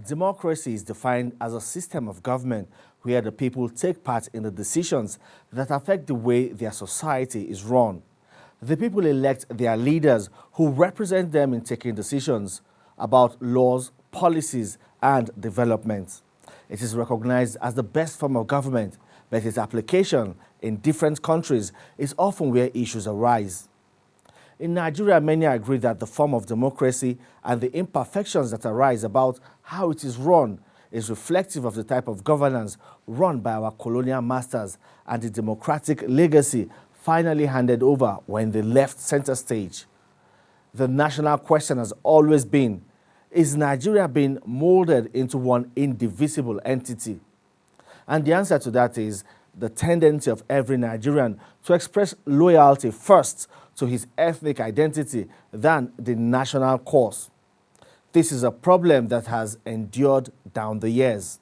Democracy is defined as a system of government where the people take part in the decisions that affect the way their society is run. The people elect their leaders who represent them in taking decisions about laws, policies, and development. It is recognized as the best form of government, but its application in different countries is often where issues arise. In Nigeria, many agree that the form of democracy and the imperfections that arise about how it is run is reflective of the type of governance run by our colonial masters and the democratic legacy finally handed over when they left center stage. The national question has always been, is Nigeria being molded into one indivisible entity? And the answer to that is the tendency of every Nigerian to express loyalty first to his ethnic identity than the national cause. This is a problem that has endured down the years.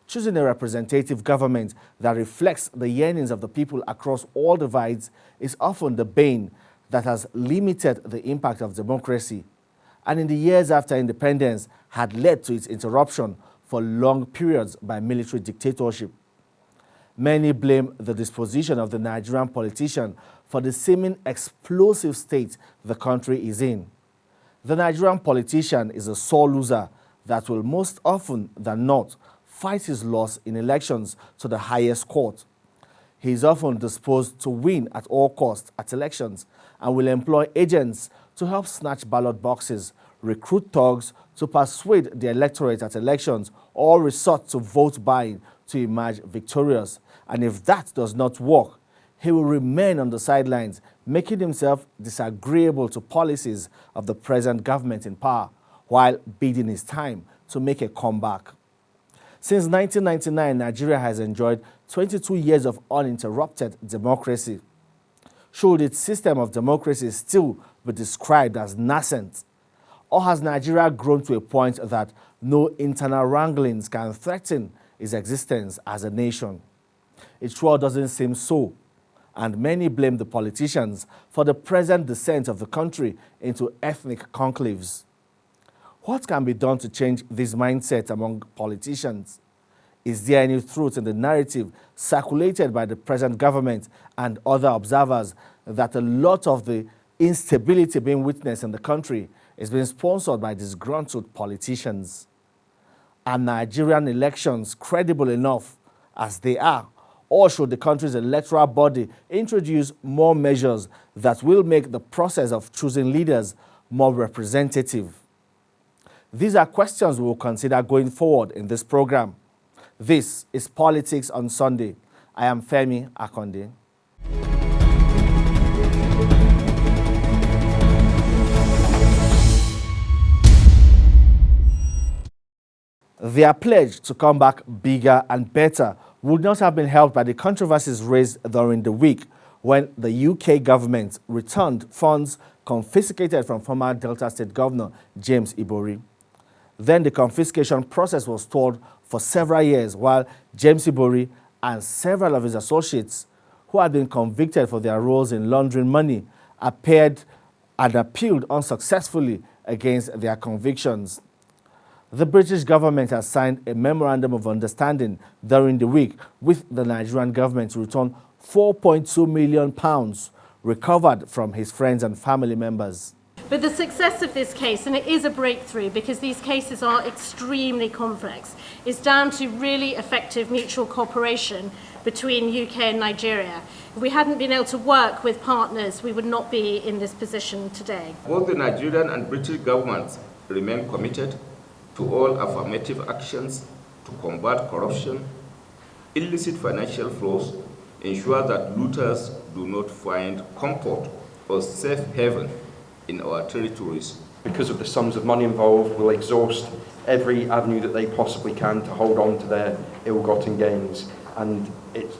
Choosing a representative government that reflects the yearnings of the people across all divides is often the bane that has limited the impact of democracy, and in the years after independence had led to its interruption for long periods by military dictatorship. Many blame the disposition of the Nigerian politician for the seeming explosive state the country is in. The Nigerian politician is a sore loser that will most often than not fight his loss in elections to the highest court. He is often disposed to win at all costs at elections and will employ agents to help snatch ballot boxes, recruit thugs to persuade the electorate at elections, or resort to vote buying to emerge victorious. And if that does not work, he will remain on the sidelines, making himself disagreeable to policies of the present government in power, while biding his time to make a comeback. Since 1999, Nigeria has enjoyed 22 years of uninterrupted democracy. Should its system of democracy still be described as nascent? Or has Nigeria grown to a point that no internal wranglings can threaten its existence as a nation? It sure doesn't seem so, and many blame the politicians for the present descent of the country into ethnic conclaves. What can be done to change this mindset among politicians? Is there any truth in the narrative circulated by the present government and other observers that a lot of the instability being witnessed in the country is being sponsored by disgruntled politicians? Are Nigerian elections credible enough as they are? Or should the country's electoral body introduce more measures that will make the process of choosing leaders more representative? These are questions we will consider going forward in this program. This is Politics on Sunday. I am Femi Akonde. Their pledge to come back bigger and better would not have been helped by the controversies raised during the week when the UK government returned funds confiscated from former Delta State Governor James Ibori. Then the confiscation process was stalled for several years while James Ibori and several of his associates who had been convicted for their roles in laundering money appeared and appealed unsuccessfully against their convictions. The British government has signed a memorandum of understanding during the week with the Nigerian government to return £4.2 million recovered from his friends and family members. But the success of this case, and it is a breakthrough because these cases are extremely complex, is down to really effective mutual cooperation between UK and Nigeria. If we hadn't been able to work with partners, we would not be in this position today. Both the Nigerian and British governments remain committed to all affirmative actions to combat corruption, illicit financial flows, ensure that looters do not find comfort or safe haven in our territories. Because of the sums of money involved, will exhaust every avenue that they possibly can to hold on to their ill-gotten gains. And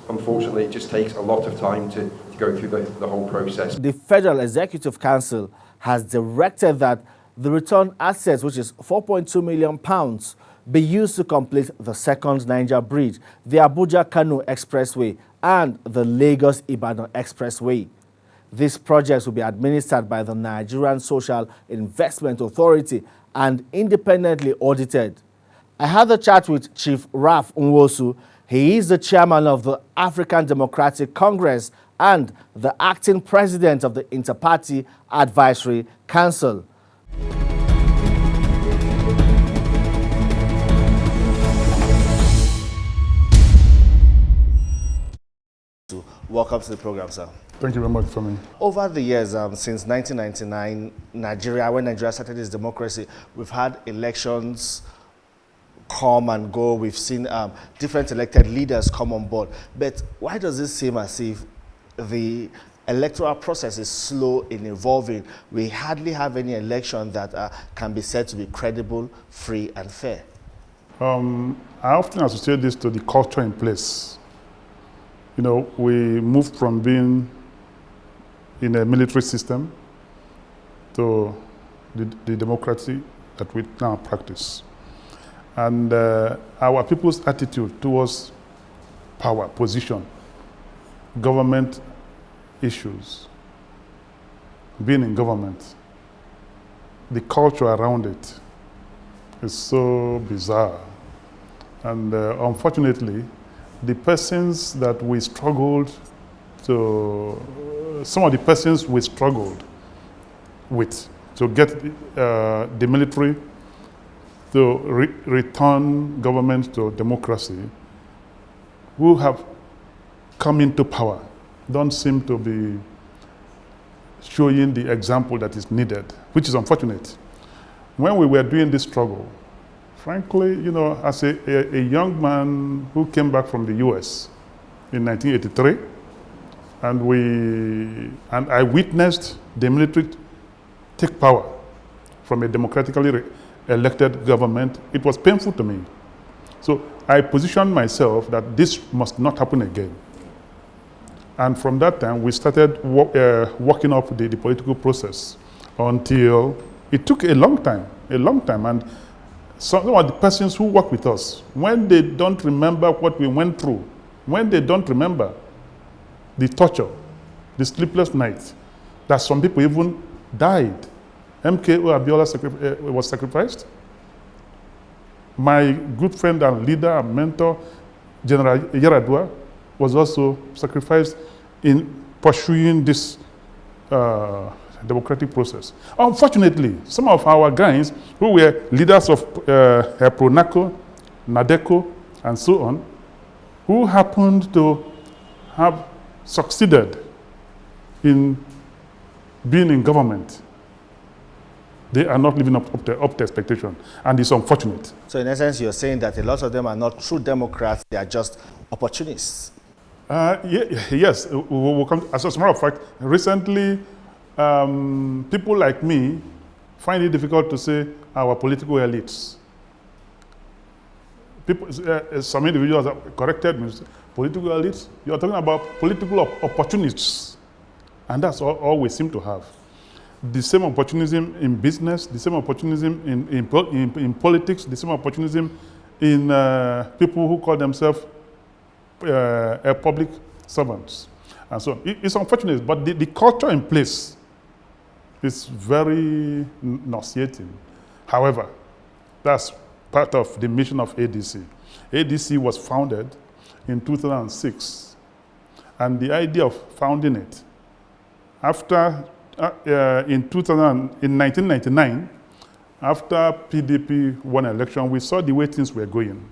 unfortunately, it just takes a lot of time to go through the whole process. The Federal Executive Council has directed that the returned assets, which is £4.2 million, be used to complete the second Niger Bridge, the Abuja-Kano Expressway, and the Lagos-Ibadan Expressway. These projects will be administered by the Nigerian Social Investment Authority and independently audited. I had a chat with Chief Raf Nwosu. He is the chairman of the African Democratic Congress and the acting president of the Interparty Advisory Council. Welcome to the program, sir. Thank you very much for me. Over the years, since 1999, when Nigeria started its democracy, we've had elections come and go. We've seen different elected leaders come on board. But why does it seem as if the electoral process is slow in evolving? We hardly have any election that can be said to be credible, free, and fair. I often associate this to the culture in place. You know, we moved from being in a military system to the democracy that we now practice. And our people's attitude towards power, position, government issues, being in government, the culture around it is so bizarre. And unfortunately, the persons that we struggled to, some of the persons we struggled with to get the military to return government to democracy, who have come into power, don't seem to be showing the example that is needed, which is unfortunate. When we were doing this struggle, frankly, you know, as a young man who came back from the US in 1983, and I witnessed the military take power from a democratically elected government, it was painful to me. So I positioned myself that this must not happen again. And from that time, we started working up the political process until it took a long time. And some of the persons who work with us, when they don't remember what we went through, when they don't remember the torture, the sleepless nights, that some people even died. MKO Abiola was sacrificed. My good friend and leader and mentor, General Yaradua, was also sacrificed in pursuing this democratic process. Unfortunately, some of our guys who were leaders of Pronaco, Nadeco, and so on, who happened to have succeeded in being in government, they are not living up to expectation, and it's unfortunate. So in essence, you're saying that a lot of them are not true Democrats, they are just opportunists. Yes, we'll come to, as a matter of fact, recently, people like me find it difficult to say our political elites. People, some individuals have corrected me, political elites, you're talking about political opportunists. And that's all we seem to have. The same opportunism in business, the same opportunism in politics, the same opportunism in people who call themselves public servants. And so it's unfortunate, but the culture in place is very nauseating. However, that's part of the mission of ADC. ADC was founded in 2006, and the idea of founding it, after in 1999, after PDP won an election, we saw the way things were going.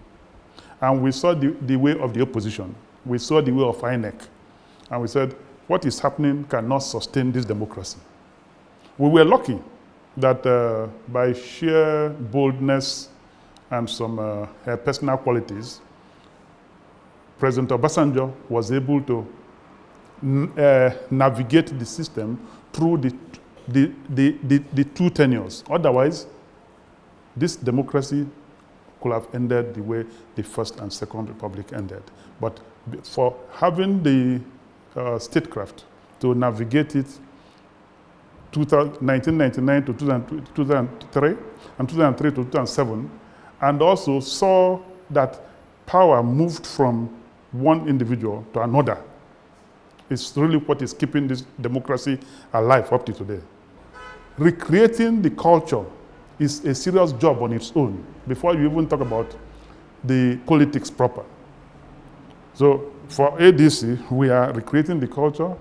And we saw the way of the opposition. We saw the way of INEC. And we said, what is happening cannot sustain this democracy. We were lucky that by sheer boldness and some personal qualities, President Obasanjo was able to navigate the system through the two tenures. Otherwise, this democracy could have ended the way the First and Second Republic ended. But for having the statecraft to navigate it 1999 to 2003 and 2003 to 2007, and also saw that power moved from one individual to another. is really what is keeping this democracy alive up to today. Recreating the culture is a serious job on its own before you even talk about the politics proper. So for ADC, we are recreating the culture.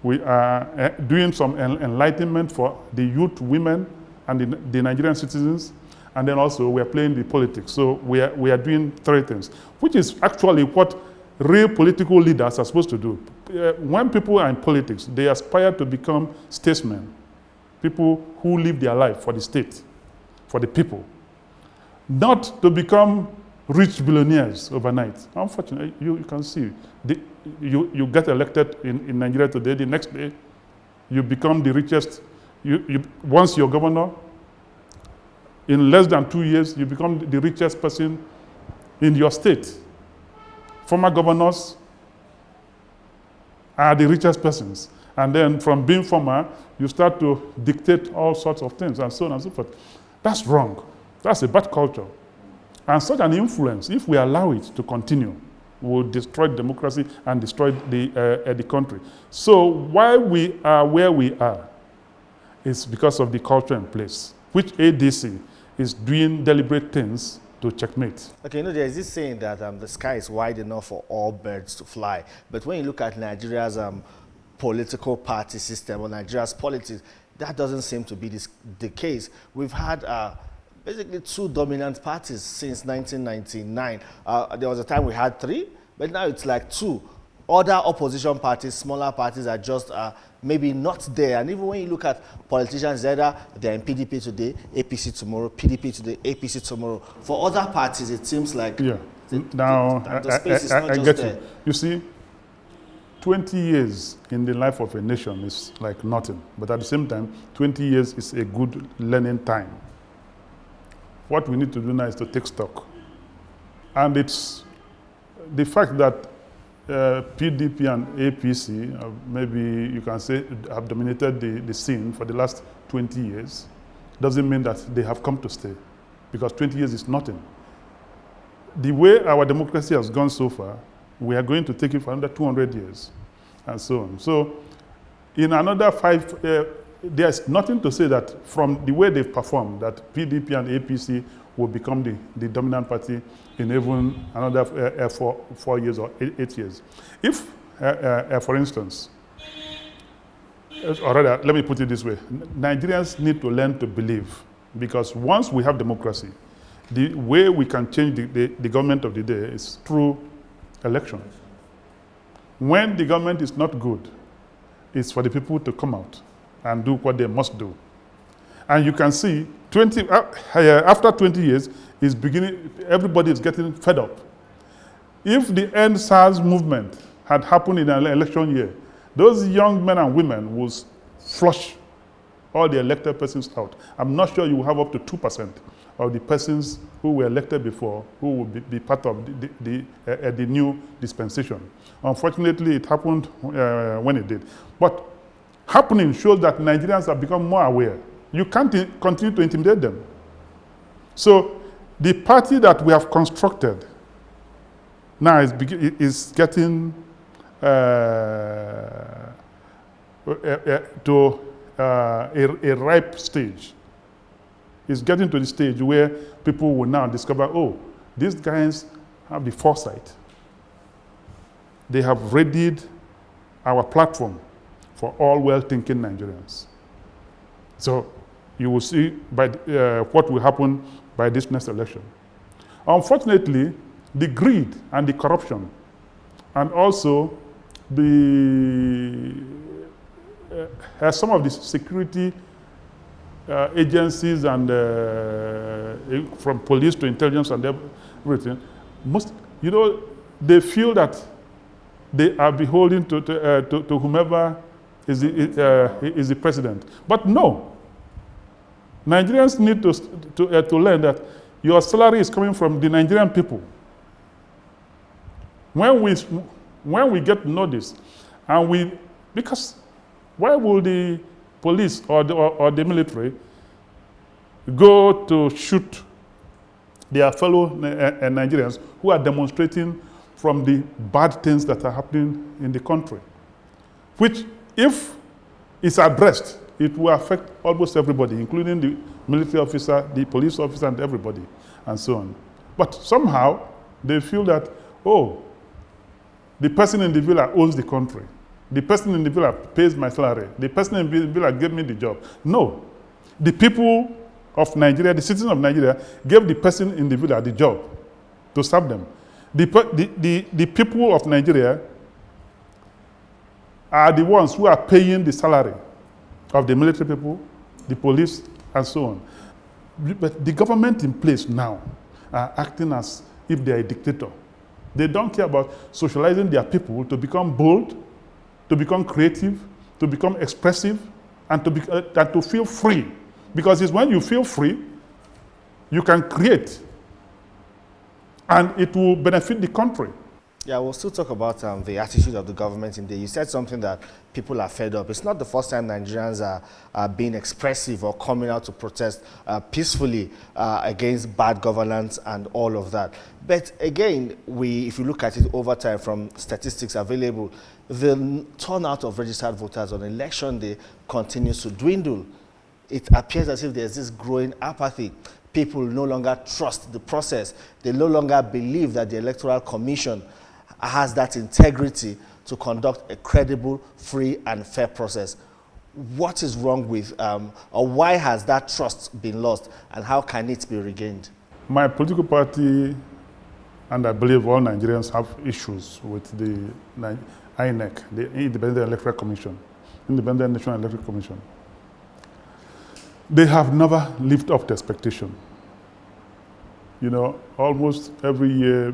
We are doing some enlightenment for the youth, women, and the Nigerian citizens. And then also we are playing the politics. So we are doing three things, which is actually what real political leaders are supposed to do. When people are in politics, they aspire to become statesmen, people who live their life for the state, for the people, not to become rich billionaires overnight. Unfortunately, you can see, you get elected in Nigeria today, the next day, you become the richest. Once you're governor, in less than 2 years, you become the richest person in your state. Former governors are the richest persons. And then from being former, you start to dictate all sorts of things and so on and so forth. That's wrong. That's a bad culture. And such an influence, if we allow it to continue, will destroy democracy and destroy the country. So why we are where we are is because of the culture in place, which ADC is doing deliberate things to checkmate. Okay, there's this saying that the sky is wide enough for all birds to fly. But when you look at Nigeria's political party system or Nigeria's politics, that doesn't seem to be the case. We've had basically 2 dominant parties since 1999. There was a time we had 3, but now it's like 2. Other opposition parties, smaller parties are just maybe not there. And even when you look at politicians, either they're in PDP today, APC tomorrow, PDP today, APC tomorrow. For other parties, it seems like the space is not just get there. You see, 20 years in the life of a nation is like nothing. But at the same time, 20 years is a good learning time. What we need to do now is to take stock. And it's the fact that PDP and APC, maybe you can say, have dominated the scene for the last 20 years, doesn't mean that they have come to stay, because 20 years is nothing. The way our democracy has gone so far, we are going to take it for another 200 years, and so on. So in another 5, there's nothing to say that from the way they've performed, that PDP and APC will become the dominant party in even another 4 years or 8 years. If, for instance, or rather, let me put it this way, Nigerians need to learn to believe, because once we have democracy, the way we can change the government of the day is through election. When the government is not good, it's for the people to come out and do what they must do. And you can see, after 20 years, everybody is getting fed up. If the End SARS movement had happened in an election year, those young men and women will flush all the elected persons out. I'm not sure you will have up to 2% of the persons who were elected before who will be part of the new dispensation. Unfortunately, it happened when it did. But happening shows that Nigerians have become more aware. You can't continue to intimidate them. So the party that we have constructed now is getting to a ripe stage. It's getting to the stage where people will now discover, oh, these guys have the foresight. They have readied our platform for all well-thinking Nigerians. So you will see by what will happen by this next election. Unfortunately, the greed and the corruption, and also some of the security agencies and from police to intelligence and everything, they feel that they are beholden to whomever is the president. But no, Nigerians need to learn that your salary is coming from the Nigerian people. When we get to know this, because why will the police or the military go to shoot their fellow Nigerians who are demonstrating from the bad things that are happening in the country? which, if it's addressed, it will affect almost everybody, including the military officer, the police officer, and everybody, and so on. But somehow, they feel that, oh, the person in the villa owns the country. The person in the villa pays my salary. The person in the villa gave me the job. No. The people of Nigeria, the citizens of Nigeria, gave the person in the villa the job to serve them. The people of Nigeria are the ones who are paying the salary of the military people, the police, and so on. But the government in place now are acting as if they are a dictator. They don't care about socializing their people to become bold, to become creative, to become expressive, and to feel free. Because it's when you feel free, you can create, and it will benefit the country. Yeah, we'll still talk about the attitude of the government in there. You said something that people are fed up. It's not the first time Nigerians are being expressive or coming out to protest peacefully against bad governance and all of that. But again, if you look at it over time from statistics available, the turnout of registered voters on election day continues to dwindle. It appears as if there's this growing apathy. People no longer trust the process. They no longer believe that the Electoral Commission has that integrity to conduct a credible, free, and fair process. What is wrong with, or why has that trust been lost, and how can it be regained? My political party, and I believe all Nigerians, have issues with the INEC, the Independent Electoral Commission, Independent National Electoral Commission. They have never lived up to expectation. You know, almost every year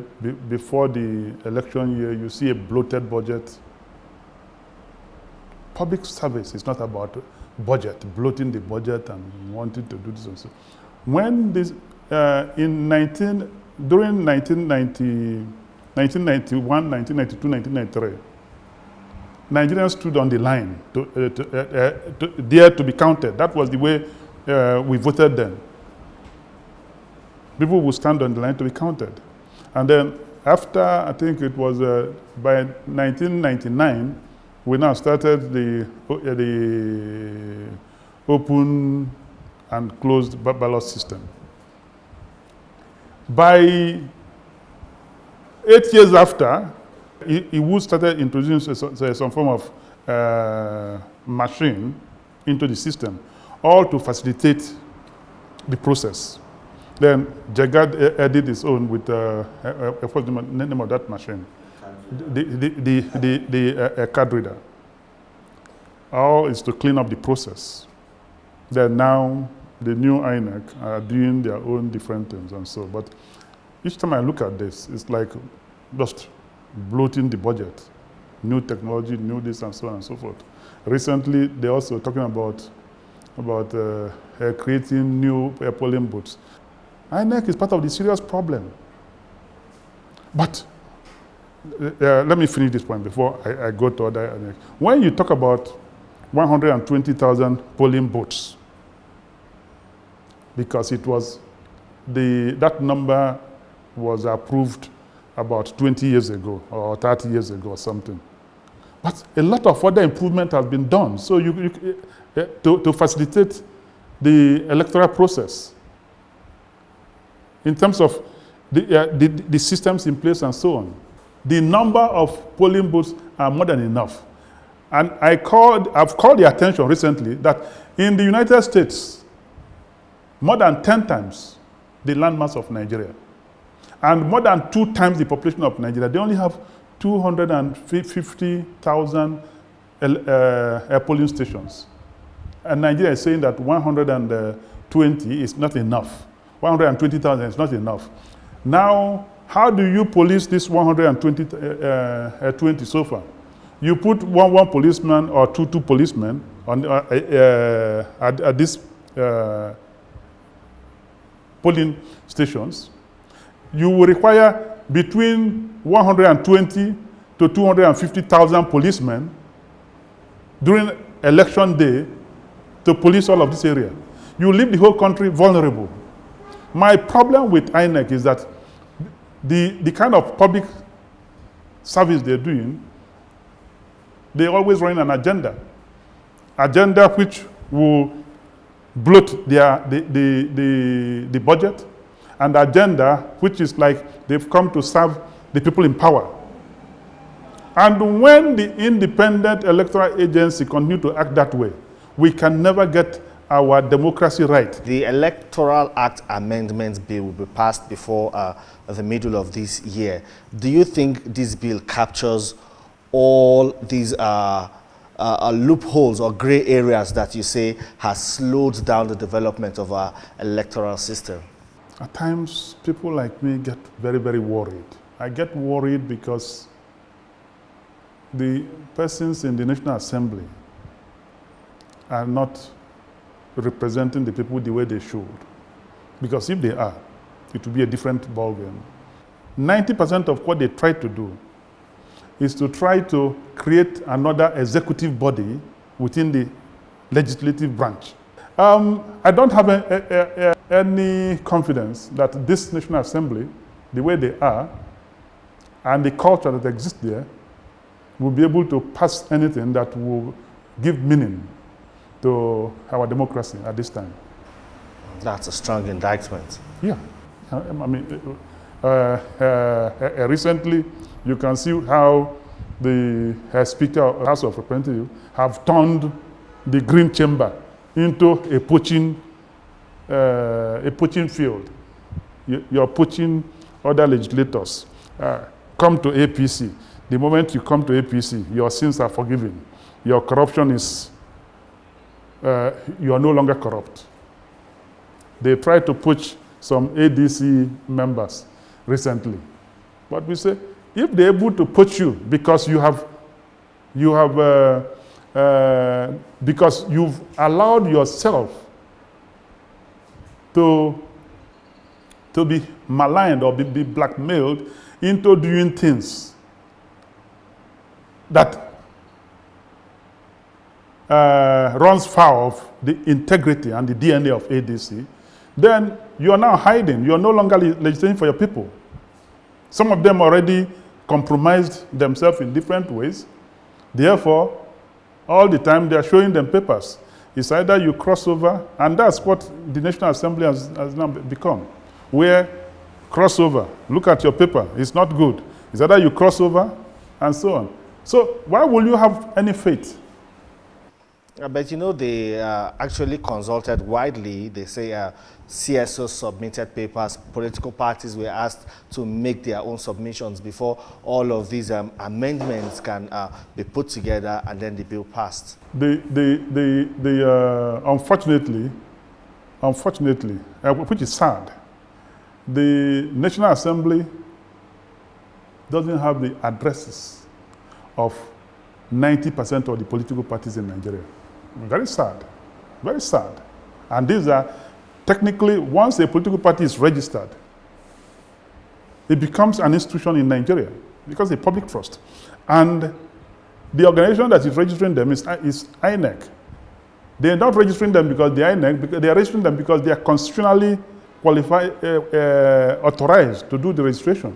before the election year, you see a bloated budget. Public service is not about budget, bloating the budget and wanting to do this and so. When this, during 1991, 1992, 1993, Nigerians stood on the line to dare to be counted. That was the way we voted then. People would stand on the line to be counted. And then after, I think it was by 1999, we now started the open and closed ballot system. By 8 years after, he would started introducing some form of machine into the system, all to facilitate the process. Then Jagad added his own with what's the name of that machine? The card reader. All is to clean up the process. Then now the new INEC are doing their own different things and so. But each time I look at this, it's like just bloating the budget. New technology, new this and so on and so forth. Recently, they're also talking about creating new polling booths. INEC is part of the serious problem. But let me finish this point before I go to other INEC. When you talk about 120,000 polling booths, because it was that number was approved about 20 years ago or 30 years ago or something. But a lot of other improvement has been done. So to facilitate the electoral process, in terms of the systems in place and so on. The number of polling booths are more than enough. And I've called the attention recently that in the United States, more than 10 times the landmass of Nigeria, and more than 2 times the population of Nigeria, they only have 250,000 polling stations. And Nigeria is saying that 120 is not enough. 120,000 is not enough. Now, how do you police this 120 so far? You put one policeman or two policemen on at these polling stations. You will require between 120 to 250,000 policemen during election day to police all of this area. You leave the whole country vulnerable. My problem with INEC is that the kind of public service they're doing They always run an agenda which will bloat the budget, and agenda which is like they've come to serve the people in power. And when the independent electoral agency continue to act that way, we can never get our democracy right. The Electoral Act Amendment Bill will be passed before the middle of this year. Do you think this bill captures all these loopholes or gray areas that you say has slowed down the development of our electoral system? At times, people like me get very, very worried. I get worried because the persons in the National Assembly are not representing the people the way they should. Because if they are, it will be a different ballgame. 90% of what they try to do is to try to create another executive body within the legislative branch. I don't have any confidence that this National Assembly, the way they are, and the culture that exists there, will be able to pass anything that will give meaning to our democracy at this time. That's a strong indictment. Yeah. I mean, recently, you can see how the Speaker of the House of Representatives have turned the Green Chamber into a poaching field. You're poaching other legislators. Come to APC. The moment you come to APC, your sins are forgiven. Your corruption is, you are no longer corrupt. They tried to poach some ADC members recently. But we say, if they're able to poach you because because you've allowed yourself to be maligned or be blackmailed into doing things that runs foul of the integrity and the DNA of ADC, then you are now hiding. You are no longer legislating for your people. Some of them already compromised themselves in different ways. Therefore, all the time they are showing them papers. It's either you cross over, and that's what the National Assembly has now become, where crossover, look at your paper, it's not good. It's either you cross over and so on. So why will you have any faith? But you know, they actually consulted widely. They say CSO submitted papers. Political parties were asked to make their own submissions before all of these amendments can be put together and then the bill passed. Unfortunately, which is sad, the National Assembly doesn't have the addresses of 90% of the political parties in Nigeria. Very sad, very sad. And these are technically, once a political party is registered, it becomes an institution in Nigeria because it's a public trust. And the organization that is registering them is INEC. They are not registering them because they are INEC, they are registering them because they are constitutionally qualified, authorized to do the registration.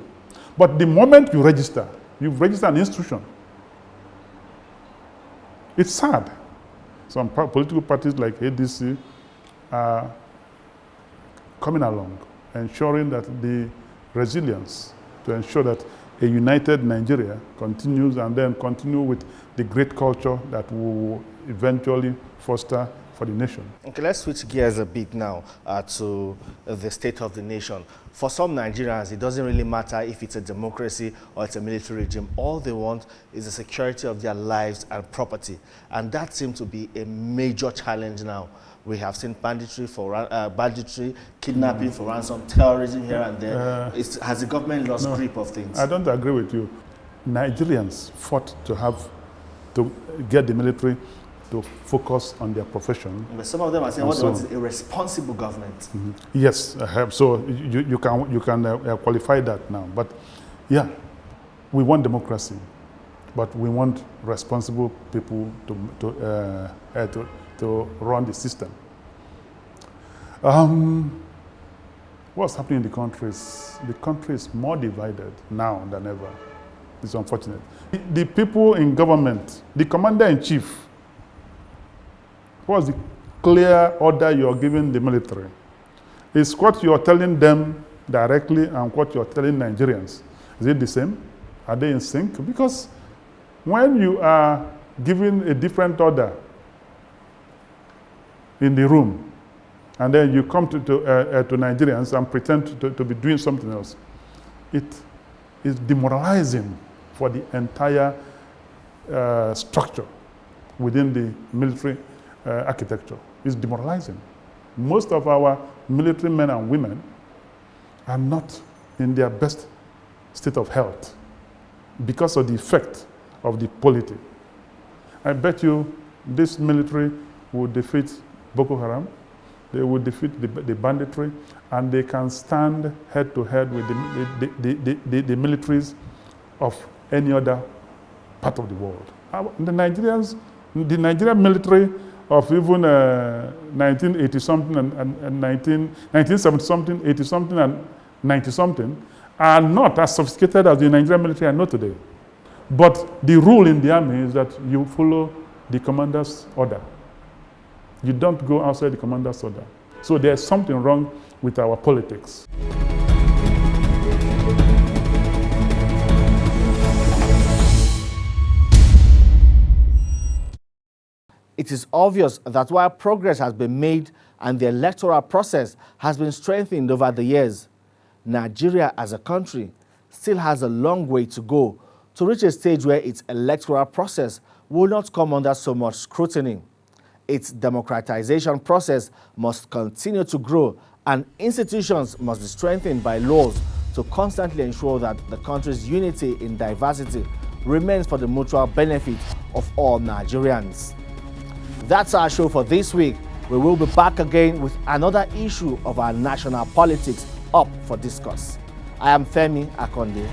But the moment you register, you've registered an institution. It's sad. Some political parties like ADC are coming along, ensuring that the resilience to ensure that a united Nigeria continues and then continue with the great culture that will eventually foster for the nation. Okay, let's switch gears a bit now to the state of the nation. For some Nigerians, it doesn't really matter if it's a democracy or it's a military regime. All they want is the security of their lives and property. And that seems to be a major challenge now. We have seen banditry, kidnapping for ransom, terrorism here and there. Has the government lost grip of things? I don't agree with you. Nigerians fought to get the military to focus on their profession. But some of them are saying what they want is a responsible government. Mm-hmm. Yes, so you can qualify that now. But yeah, we want democracy, but we want responsible people to run the system. What's happening in the country is more divided now than ever. It's unfortunate. The people in government, the commander-in-chief, what's the clear order you're giving the military? It's what you're telling them directly and what you're telling Nigerians. Is it the same? Are they in sync? Because when you are giving a different order in the room, and then you come to Nigerians and pretend to be doing something else, it is demoralizing for the entire structure within the military architecture. It's demoralizing. Most of our military men and women are not in their best state of health because of the effect of the polity. I bet you this military will defeat Boko Haram, they will defeat the banditry, and they can stand head to head with the militaries of any other part of the world. The Nigerian military of even 1980-something and 1970-something, 80-something, and 90-something are not as sophisticated as the Nigerian military I know today. But the rule in the army is that you follow the commander's order. You don't go outside the commander's order. So there's something wrong with our politics. It is obvious that while progress has been made and the electoral process has been strengthened over the years, Nigeria as a country still has a long way to go to reach a stage where its electoral process will not come under so much scrutiny. Its democratization process must continue to grow, and institutions must be strengthened by laws to constantly ensure that the country's unity in diversity remains for the mutual benefit of all Nigerians. That's our show for this week. We will be back again with another issue of our national politics up for discuss. I am Femi Akonde.